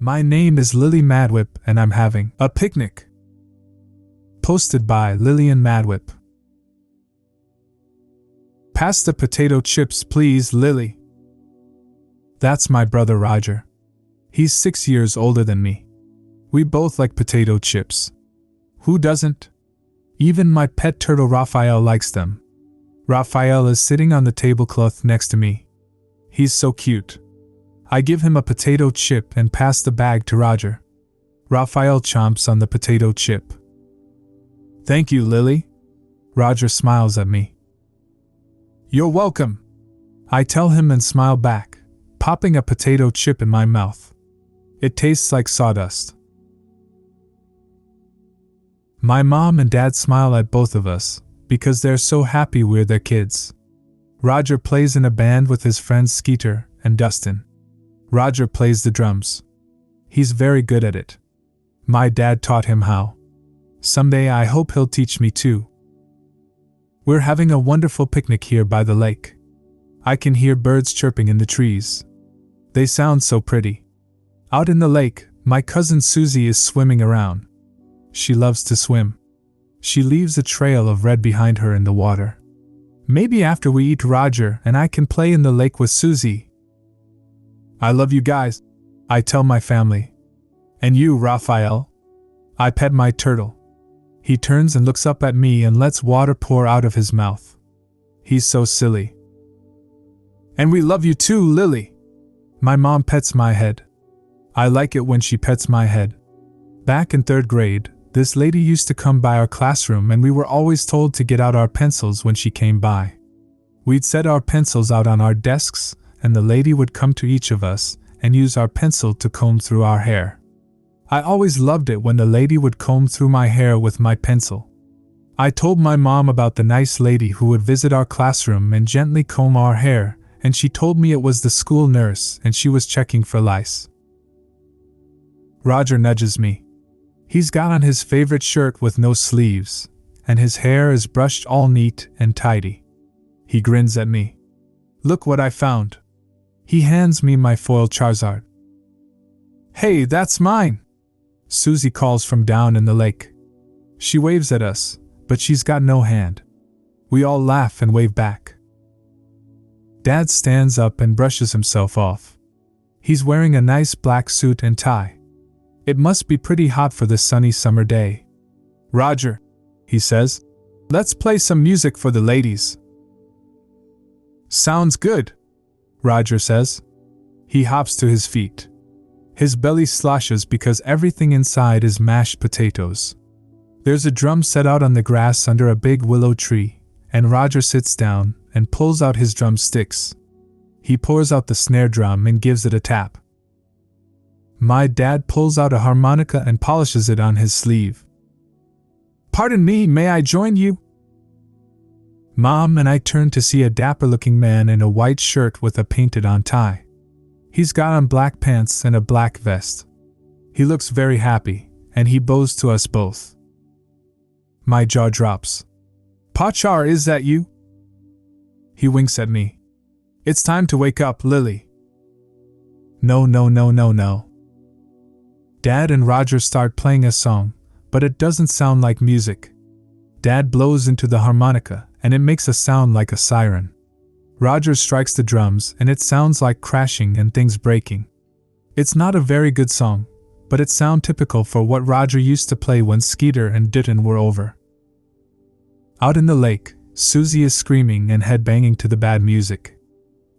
My name is Lily Madwip and I'm having a picnic. Posted by Lillian Madwip. Pass the potato chips, please, Lily. That's my brother Roger. He's 6 years older than me. We both like potato chips. Who doesn't? Even my pet turtle Raphael likes them. Raphael is sitting on the tablecloth next to me. He's so cute. I give him a potato chip and pass the bag to Roger. Raphael chomps on the potato chip. Thank you, Lily. Roger smiles at me. You're welcome. I tell him and smile back, popping a potato chip in my mouth. It tastes like sawdust. My mom and dad smile at both of us, because they're so happy we're their kids. Roger plays in a band with his friends Skeeter and Dustin. Roger plays the drums. He's very good at it. My dad taught him how. Someday I hope he'll teach me too. We're having a wonderful picnic here by the lake. I can hear birds chirping in the trees. They sound so pretty. Out in the lake, my cousin Susie is swimming around. She loves to swim. She leaves a trail of red behind her in the water. Maybe after we eat Roger and I can play in the lake with Susie. I love you guys, I tell my family. And you, Raphael? I pet my turtle. He turns and looks up at me and lets water pour out of his mouth. He's so silly. And we love you too, Lily. My mom pets my head. I like it when she pets my head. Back in 3rd grade, this lady used to come by our classroom and we were always told to get out our pencils when she came by. We'd set our pencils out on our desks, and the lady would come to each of us and use our pencil to comb through our hair. I always loved it when the lady would comb through my hair with my pencil. I told my mom about the nice lady who would visit our classroom and gently comb our hair, and she told me it was the school nurse and she was checking for lice. Roger nudges me. He's got on his favorite shirt with no sleeves, and his hair is brushed all neat and tidy. He grins at me. Look what I found. He hands me my foil Charizard. Hey, that's mine! Susie calls from down in the lake. She waves at us, but she's got no hand. We all laugh and wave back. Dad stands up and brushes himself off. He's wearing a nice black suit and tie. It must be pretty hot for this sunny summer day. Roger, he says, let's play some music for the ladies. Sounds good, Roger says. He hops to his feet. His belly sloshes because everything inside is mashed potatoes. There's a drum set out on the grass under a big willow tree, and Roger sits down and pulls out his drumsticks. He pours out the snare drum and gives it a tap. My dad pulls out a harmonica and polishes it on his sleeve. Pardon me, may I join you? Mom and I turn to see a dapper-looking man in a white shirt with a painted-on tie. He's got on black pants and a black vest. He looks very happy, and he bows to us both. My jaw drops. Pachar, is that you? He winks at me. It's time to wake up, Lily. No. Dad and Roger start playing a song, but it doesn't sound like music. Dad blows into the harmonica, and it makes a sound like a siren. Roger strikes the drums, and it sounds like crashing and things breaking. It's not a very good song, but it sounds typical for what Roger used to play when Skeeter and Dutton were over. Out in the lake, Susie is screaming and headbanging to the bad music.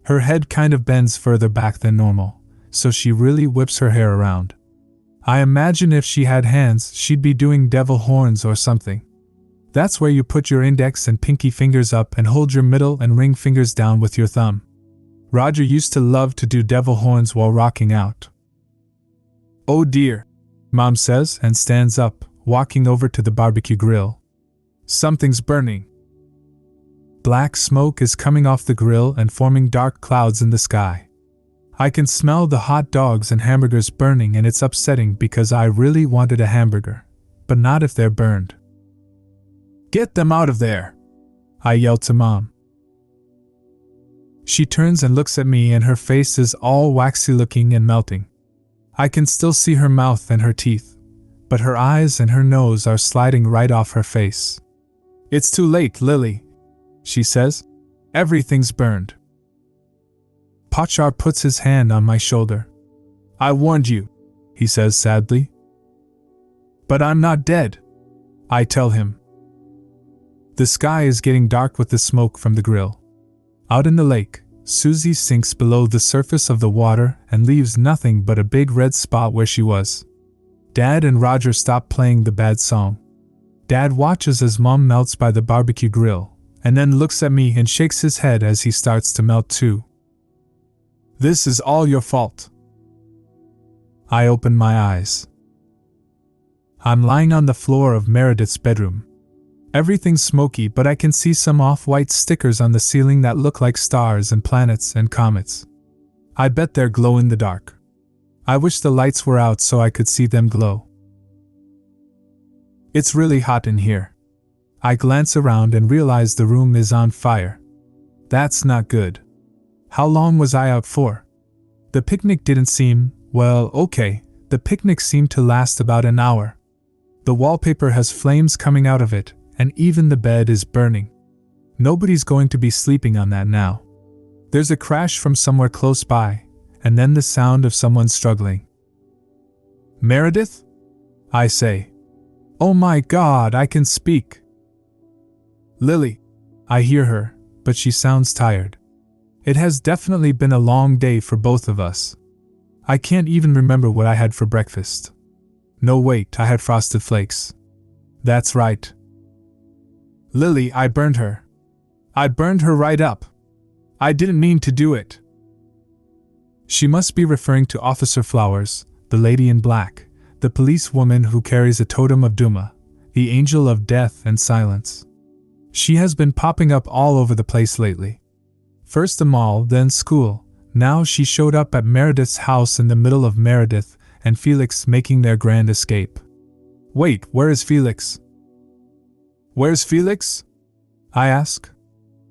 Her head kind of bends further back than normal, so she really whips her hair around. I imagine if she had hands, she'd be doing devil horns or something. That's where you put your index and pinky fingers up and hold your middle and ring fingers down with your thumb. Roger used to love to do devil horns while rocking out. Oh dear, Mom says and stands up, walking over to the barbecue grill. Something's burning. Black smoke is coming off the grill and forming dark clouds in the sky. I can smell the hot dogs and hamburgers burning, and it's upsetting because I really wanted a hamburger, but not if they're burned. Get them out of there! I yell to Mom. She turns and looks at me, and her face is all waxy looking and melting. I can still see her mouth and her teeth, but her eyes and her nose are sliding right off her face. "It's too late, Lily," she says. "Everything's burned." Pochar puts his hand on my shoulder. "I warned you," he says sadly. "But I'm not dead," I tell him. The sky is getting dark with the smoke from the grill. Out in the lake, Susie sinks below the surface of the water and leaves nothing but a big red spot where she was. Dad and Roger stop playing the bad song. Dad watches as Mom melts by the barbecue grill, and then looks at me and shakes his head as he starts to melt too. "This is all your fault." I open my eyes. I'm lying on the floor of Meredith's bedroom. Everything's smoky, but I can see some off-white stickers on the ceiling that look like stars and planets and comets. I bet they're glow in the dark. I wish the lights were out so I could see them glow. It's really hot in here. I glance around and realize the room is on fire. That's not good. How long was I out for? The picnic didn't seem, well, okay, the picnic seemed to last about an hour. The wallpaper has flames coming out of it, and even the bed is burning. Nobody's going to be sleeping on that now. There's a crash from somewhere close by, and then the sound of someone struggling. "Meredith?" I say. "Oh my God, I can speak." "Lily," I hear her, but she sounds tired. It has definitely been a long day for both of us. I can't even remember what I had for breakfast. No, wait, I had frosted flakes. That's right. "Lily, I burned her. I burned her right up. I didn't mean to do it." She must be referring to Officer Flowers, the lady in black, the policewoman who carries a totem of Duma, the angel of death and silence. She has been popping up all over the place lately. First the mall, then school. Now she showed up at Meredith's house in the middle of Meredith and Felix making their grand escape. Wait, where is Felix? "Where's Felix?" I ask.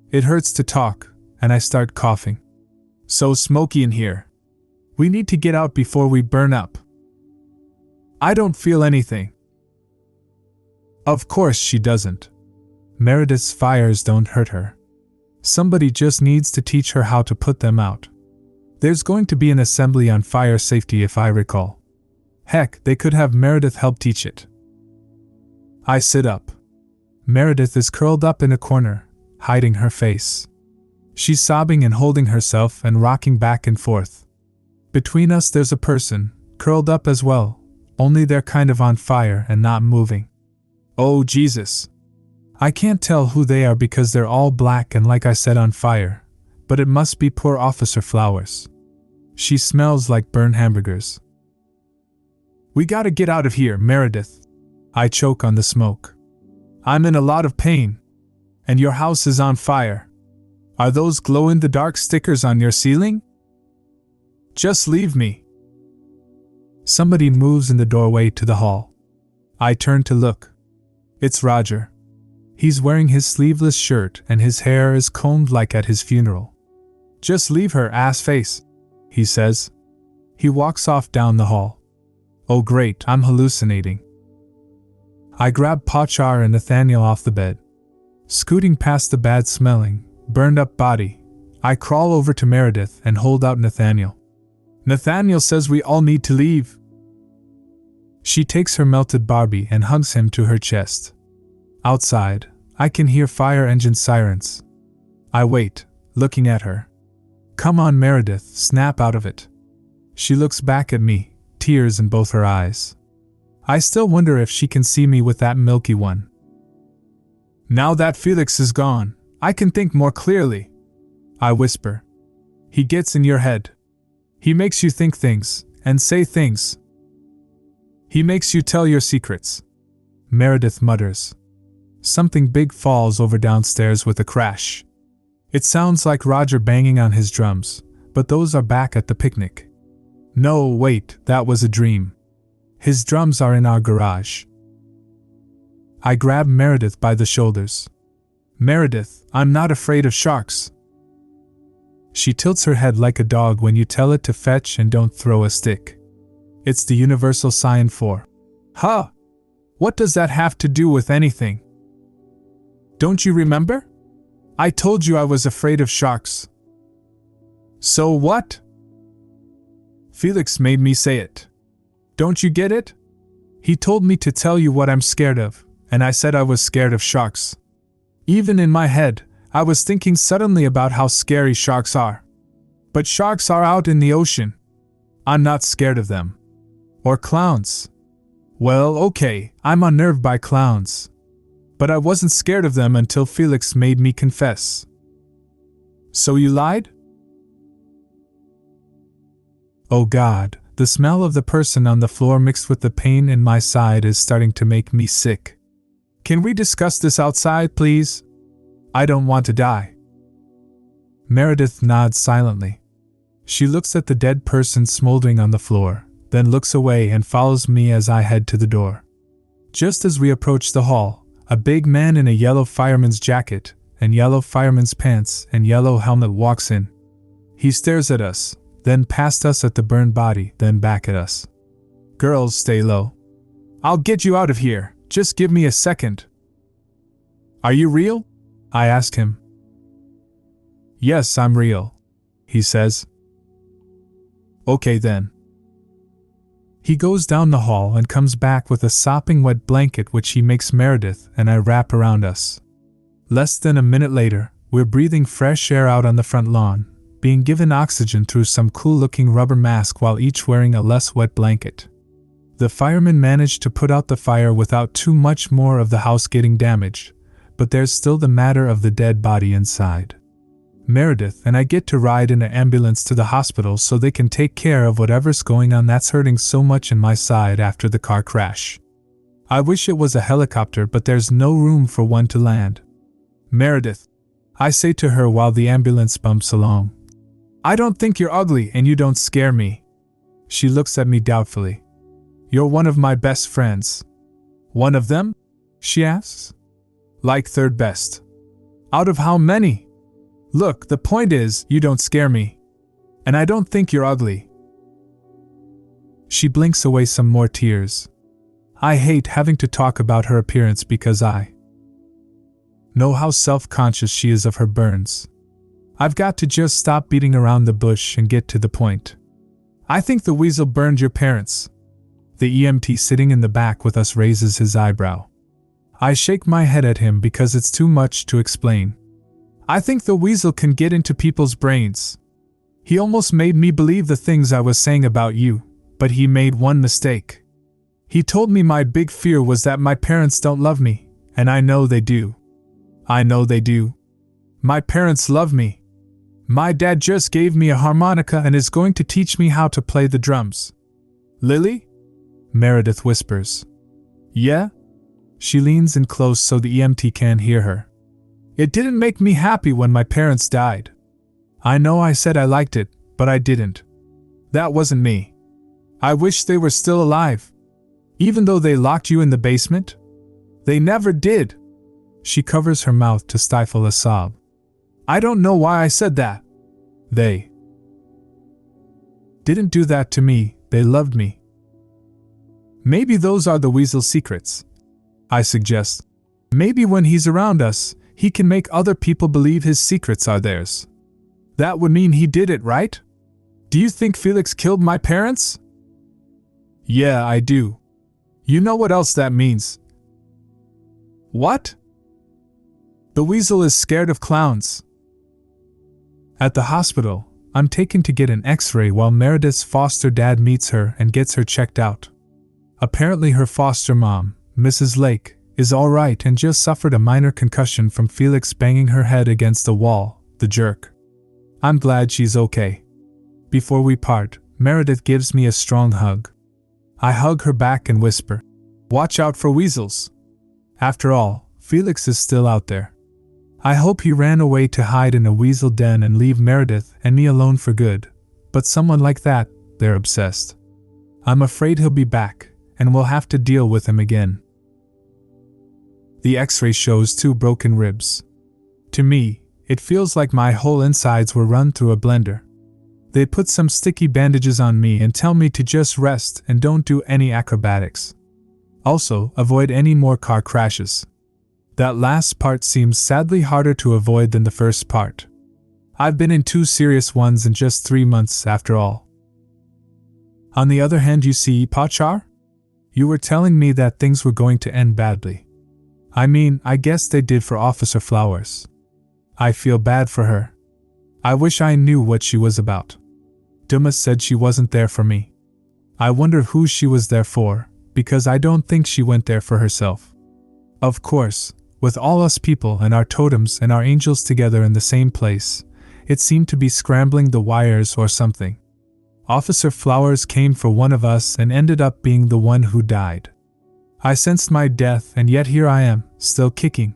It hurts to talk, and I start coughing. "So smoky in here. We need to get out before we burn up." "I don't feel anything." Of course she doesn't. Meredith's fires don't hurt her. Somebody just needs to teach her how to put them out. There's going to be an assembly on fire safety if I recall. Heck, they could have Meredith help teach it. I sit up. Meredith is curled up in a corner, hiding her face. She's sobbing and holding herself and rocking back and forth. Between us there's a person, curled up as well, only they're kind of on fire and not moving. Oh Jesus! I can't tell who they are because they're all black and like I said on fire, but it must be poor Officer Flowers. She smells like burned hamburgers. "We gotta get out of here, Meredith." I choke on the smoke. "I'm in a lot of pain. And your house is on fire. Are those glow-in-the-dark stickers on your ceiling? Just leave me." Somebody moves in the doorway to the hall. I turn to look. It's Roger. He's wearing his sleeveless shirt and his hair is combed like at his funeral. "Just leave her, ass face," he says. He walks off down the hall. Oh great, I'm hallucinating. I grab Pochar and Nathaniel off the bed. Scooting past the bad-smelling, burned-up body, I crawl over to Meredith and hold out Nathaniel. "Nathaniel says we all need to leave." She takes her melted Barbie and hugs him to her chest. Outside, I can hear fire engine sirens. I wait, looking at her. "Come on, Meredith, snap out of it." She looks back at me, tears in both her eyes. I still wonder if she can see me with that milky one. "Now that Felix is gone, I can think more clearly," I whisper. "He gets in your head. He makes you think things, and say things. He makes you tell your secrets," Meredith mutters. Something big falls over downstairs with a crash. It sounds like Roger banging on his drums, but those are back at the picnic. No, wait, that was a dream. His drums are in our garage. I grab Meredith by the shoulders. "Meredith, I'm not afraid of sharks." She tilts her head like a dog when you tell it to fetch and don't throw a stick. It's the universal sign for. Huh? What does that have to do with anything? Don't you remember? I told you I was afraid of sharks. So what? Felix made me say it. Don't you get it? He told me to tell you what I'm scared of, and I said I was scared of sharks. Even in my head, I was thinking suddenly about how scary sharks are. But sharks are out in the ocean. I'm not scared of them. Or clowns. Well, okay, I'm unnerved by clowns. But I wasn't scared of them until Felix made me confess. So you lied? Oh God, the smell of the person on the floor mixed with the pain in my side is starting to make me sick. Can we discuss this outside, please? I don't want to die. Meredith nods silently. She looks at the dead person smoldering on the floor, then looks away and follows me as I head to the door. Just as we approach the hall, a big man in a yellow fireman's jacket and yellow fireman's pants and yellow helmet walks in. He stares at us, then past us at the burned body, then back at us. Girls, stay low. I'll get you out of here, just give me a second. Are you real? I ask him. Yes, I'm real, he says. Okay then. He goes down the hall and comes back with a sopping wet blanket which he makes Meredith and I wrap around us. Less than a minute later, we're breathing fresh air out on the front lawn, being given oxygen through some cool-looking rubber mask while each wearing a less wet blanket. The firemen managed to put out the fire without too much more of the house getting damaged, but there's still the matter of the dead body inside. Meredith and I get to ride in an ambulance to the hospital so they can take care of whatever's going on that's hurting so much in my side after the car crash. I wish it was a helicopter, but there's no room for one to land. Meredith, I say to her while the ambulance bumps along. I don't think you're ugly and you don't scare me. She looks at me doubtfully. You're one of my best friends. One of them? She asks. Like third best. Out of how many? Look, the point is, you don't scare me. And I don't think you're ugly. She blinks away some more tears. I hate having to talk about her appearance because I know how self-conscious she is of her burns. I've got to just stop beating around the bush and get to the point. I think the weasel burned your parents. The EMT sitting in the back with us raises his eyebrow. I shake my head at him because it's too much to explain. I think the weasel can get into people's brains. He almost made me believe the things I was saying about you, but he made one mistake. He told me my big fear was that my parents don't love me, and I know they do. I know they do. My parents love me. My dad just gave me a harmonica and is going to teach me how to play the drums. Lily? Meredith whispers. Yeah? She leans in close so the EMT can't hear her. It didn't make me happy when my parents died. I know I said I liked it, but I didn't. That wasn't me. I wish they were still alive. Even though they locked you in the basement? They never did. She covers her mouth to stifle a sob. I don't know why I said that. They didn't do that to me, they loved me. Maybe those are the weasel's secrets. I suggest. Maybe when he's around us, he can make other people believe his secrets are theirs. That would mean he did it, right? Do you think Felix killed my parents? Yeah, I do. You know what else that means? What? The weasel is scared of clowns. At the hospital, I'm taken to get an X-ray while Meredith's foster dad meets her and gets her checked out. Apparently her foster mom, Mrs. Lake, is alright and just suffered a minor concussion from Felix banging her head against the wall, the jerk. I'm glad she's okay. Before we part, Meredith gives me a strong hug. I hug her back and whisper, "Watch out for weasels." After all, Felix is still out there. I hope he ran away to hide in a weasel den and leave Meredith and me alone for good, but someone like that, they're obsessed. I'm afraid he'll be back, and we'll have to deal with him again. The X-ray shows 2 broken ribs. To me, it feels like my whole insides were run through a blender. They put some sticky bandages on me and tell me to just rest and don't do any acrobatics. Also, avoid any more car crashes. That last part seems sadly harder to avoid than the first part. I've been in 2 serious ones in just 3 months after all. On the other hand, you see, Pachar? You were telling me that things were going to end badly. I mean, I guess they did for Officer Flowers. I feel bad for her. I wish I knew what she was about. Dumas said she wasn't there for me. I wonder who she was there for, because I don't think she went there for herself. Of course, with all us people and our totems and our angels together in the same place, it seemed to be scrambling the wires or something. Officer Flowers came for one of us and ended up being the one who died. I sensed my death, and yet here I am, still kicking.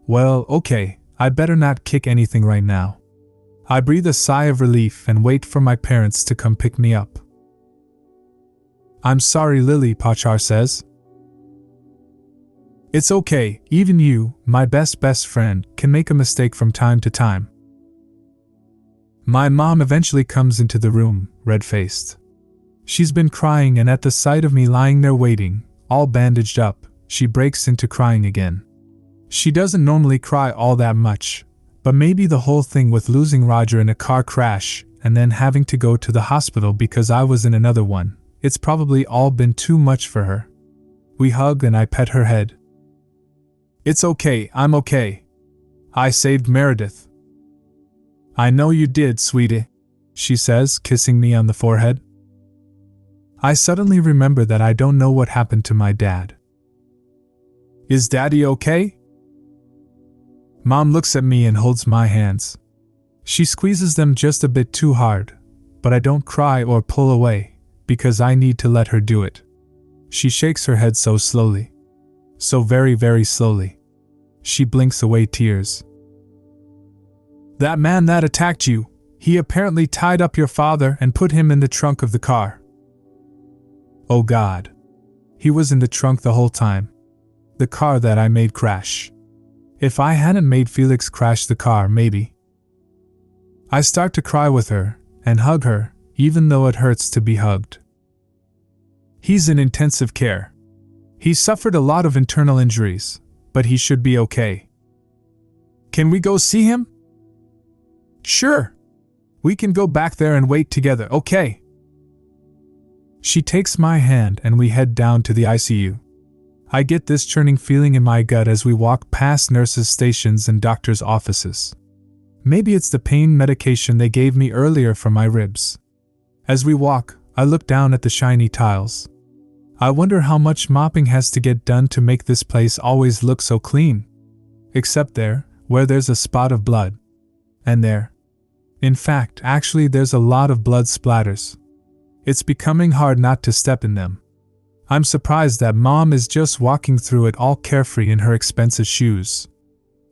Well, okay, I better not kick anything right now. I breathe a sigh of relief and wait for my parents to come pick me up. I'm sorry, Lily, Pachar says. It's okay, even you, my best friend, can make a mistake from time to time. My mom eventually comes into the room, red-faced. She's been crying, and at the sight of me lying there waiting, all bandaged up, she breaks into crying again. She doesn't normally cry all that much, but maybe the whole thing with losing Roger in a car crash and then having to go to the hospital because I was in another one, it's probably all been too much for her. We hug and I pet her head. It's okay, I'm okay. I saved Meredith. I know you did, sweetie, she says, kissing me on the forehead. I suddenly remember that I don't know what happened to my dad. Is Daddy okay? Mom looks at me and holds my hands. She squeezes them just a bit too hard, but I don't cry or pull away, because I need to let her do it. She shakes her head so slowly. So very, very slowly. She blinks away tears. That man that attacked you, he apparently tied up your father and put him in the trunk of the car. Oh God. He was in the trunk the whole time. The car that I made crash. If I hadn't made Felix crash the car, maybe. I start to cry with her, and hug her, even though it hurts to be hugged. He's in intensive care. He suffered a lot of internal injuries, but he should be okay. Can we go see him? Sure. We can go back there and wait together, okay? She takes my hand and we head down to the ICU. I get this churning feeling in my gut as we walk past nurses' stations and doctors' offices. Maybe it's the pain medication they gave me earlier for my ribs. As we walk, I look down at the shiny tiles. I wonder how much mopping has to get done to make this place always look so clean. Except there, where there's a spot of blood. And there. In fact, actually there's a lot of blood splatters. It's becoming hard not to step in them. I'm surprised that Mom is just walking through it all carefree in her expensive shoes.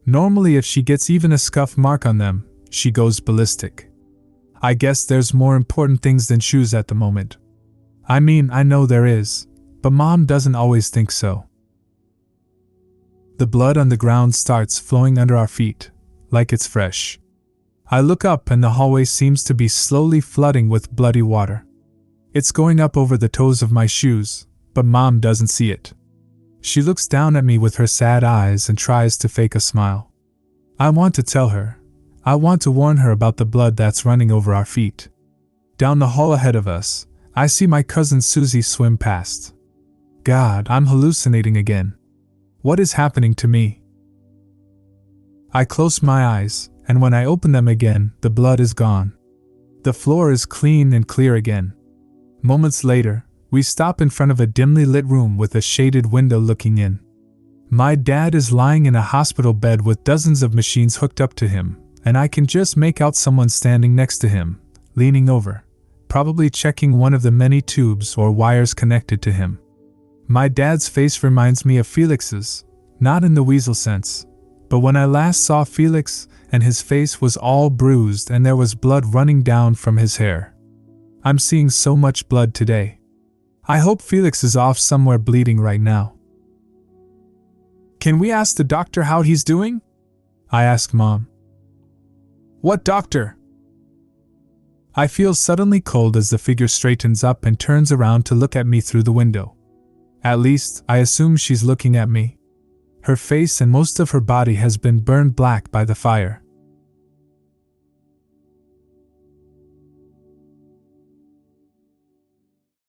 Normally if she gets even a scuff mark on them, she goes ballistic. I guess there's more important things than shoes at the moment. I mean, I know there is, but Mom doesn't always think so. The blood on the ground starts flowing under our feet, like it's fresh. I look up and the hallway seems to be slowly flooding with bloody water. It's going up over the toes of my shoes, but Mom doesn't see it. She looks down at me with her sad eyes and tries to fake a smile. I want to tell her. I want to warn her about the blood that's running over our feet. Down the hall ahead of us, I see my cousin Susie swim past. God, I'm hallucinating again. What is happening to me? I close my eyes, and when I open them again, the blood is gone. The floor is clean and clear again. Moments later, we stop in front of a dimly lit room with a shaded window looking in. My dad is lying in a hospital bed with dozens of machines hooked up to him, and I can just make out someone standing next to him, leaning over, probably checking one of the many tubes or wires connected to him. My dad's face reminds me of Felix's, not in the weasel sense, but when I last saw Felix, and his face was all bruised and there was blood running down from his hair. I'm seeing so much blood today. I hope Felix is off somewhere bleeding right now. Can we ask the doctor how he's doing? I ask Mom. What doctor? I feel suddenly cold as the figure straightens up and turns around to look at me through the window. At least, I assume she's looking at me. Her face and most of her body has been burned black by the fire.